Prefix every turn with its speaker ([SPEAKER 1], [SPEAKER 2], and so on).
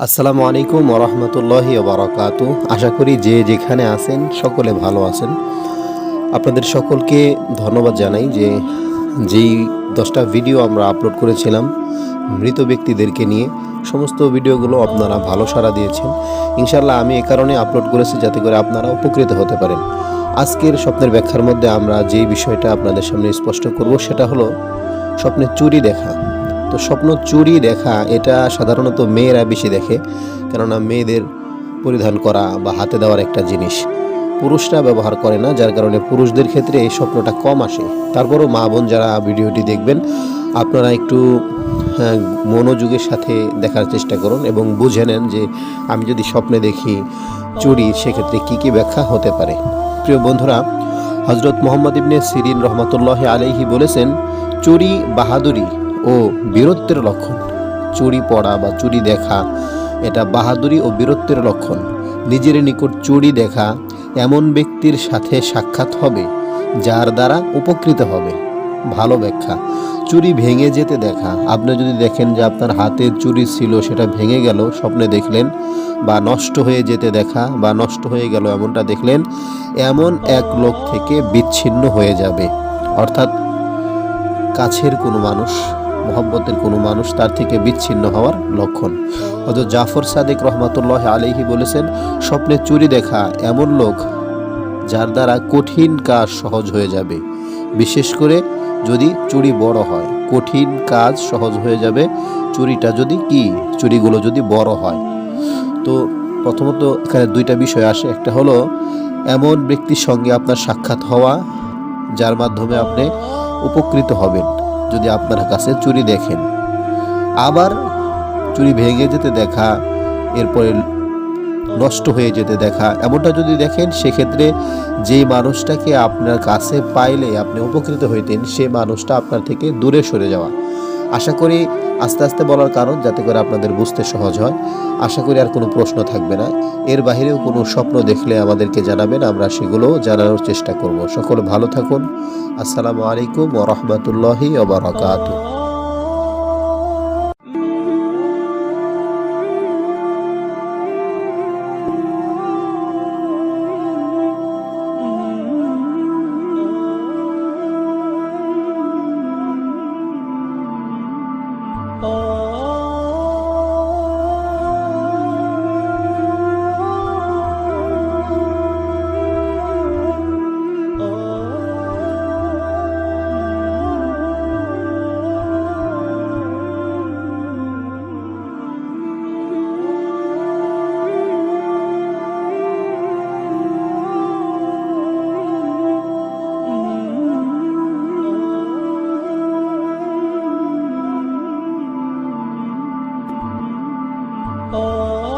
[SPEAKER 1] আসসালামু আলাইকুম ওরহমতুল্লাহি ওবরাকাতু। আশা করি যে যেখানে আছেন সকলে ভালো আছেন। আপনাদের সকলকে ধন্যবাদ জানাই যে যেই 10টা ভিডিও আমরা আপলোড করেছিলাম মৃত ব্যক্তিদেরকে নিয়ে, সমস্ত ভিডিওগুলো আপনারা ভালো সাড়া দিয়েছেন। ইনশাআল্লাহ আমি এ কারণে আপলোড করেছি যাতে করে আপনারা উপকৃত হতে পারেন। আজকের স্বপ্নের ব্যাখ্যার মধ্যে আমরা যেই বিষয়টা আপনাদের সামনে স্পষ্ট করব সেটা হলো স্বপ্নে চুরি দেখা। তো স্বপ্ন চুরি দেখা এটা সাধারণত মেয়েরা বেশি দেখে, কেননা মেয়েদের পরিধান করা বা হাতে দেওয়ার একটা জিনিস পুরুষরা ব্যবহার করে না, যার কারণে পুরুষদের ক্ষেত্রে এই স্বপ্নটা কম আসে। তারপরও মা বোন যারা ভিডিওটি দেখবেন আপনারা একটু মনোযোগের সাথে দেখার চেষ্টা করুন এবং বুঝে নেন যে আমি যদি স্বপ্নে দেখি চুরি সেক্ষেত্রে কী কী ব্যাখ্যা হতে পারে। প্রিয় বন্ধুরা, হজরত মোহাম্মদ ইবনে সিরিন রহমতুল্লাহ আলাইহি বলেছেন, চুরি বাহাদুরি ও বীরত্বের লক্ষণ। চুরি পড়া বা চুরি দেখা এটা বাহাদুরি ও বীরত্বের লক্ষণ। নিজের নিকট চুরি দেখা এমন ব্যক্তির সাথে সাক্ষাৎ হবে যার দ্বারা উপকৃত হবে। ভালো ব্যাখ্যা, চুরি ভেঙে যেতে দেখা। আপনি যদি দেখেন যে আপনার হাতের চুরি ছিল সেটা ভেঙে গেল স্বপ্নে দেখলেন, বা নষ্ট হয়ে যেতে দেখা বা নষ্ট হয়ে গেল এমনটা দেখলেন, এমন এক লোক থেকে বিচ্ছিন্ন হয়ে যাবে। অর্থাৎ কাছের কোনো মানুষ, মহব্বতের কোনো মানুষ তার থেকে বিচ্ছিন্ন হওয়ার লক্ষণ। হযরত জাফর সাদিক রহমতুল্লাহ আলাইহি বলেছেন, স্বপ্নে চুরি দেখা এমন লোক যার দ্বারা কঠিন কাজ সহজ হয়ে যাবে। বিশেষ করে যদি চুরি বড় হয়, কঠিন কাজ সহজ হয়ে যাবে চুরিগুলো যদি বড় হয়। তো প্রথমত এখানে দুইটা বিষয় আসে। একটা হলো এমন ব্যক্তির সঙ্গে আপনার সাক্ষাৎ হওয়া যার মাধ্যমে আপনি উপকৃত হবেন যদি আপনার কাছে চুরি দেখেন। আবার চুরি ভেঙে যেতে দেখা, এরপরে নষ্ট হয়ে যেতে দেখা, এমনটা যদি দেখেন সেক্ষেত্রে যে মানুষটাকে আপনার কাছে পাইলে আপনি উপকৃত হইতেন সে মানুষটা আপনার থেকে দূরে সরে যাওয়া। আশা করি আস্তে আস্তে বলার কারণ যাতে করে আপনাদের বুঝতে সহজ হয়। আশা করি আর কোনো প্রশ্ন থাকবে না। এর বাহিরেও কোনো স্বপ্ন দেখলে আমাদেরকে জানাবেন, আমরা সেগুলো জানানোর চেষ্টা করব। সকলে ভালো থাকুন। আসসালামু আলাইকুম ওয়া রাহমাতুল্লাহি ওয়া বারাকাতুহু। Oh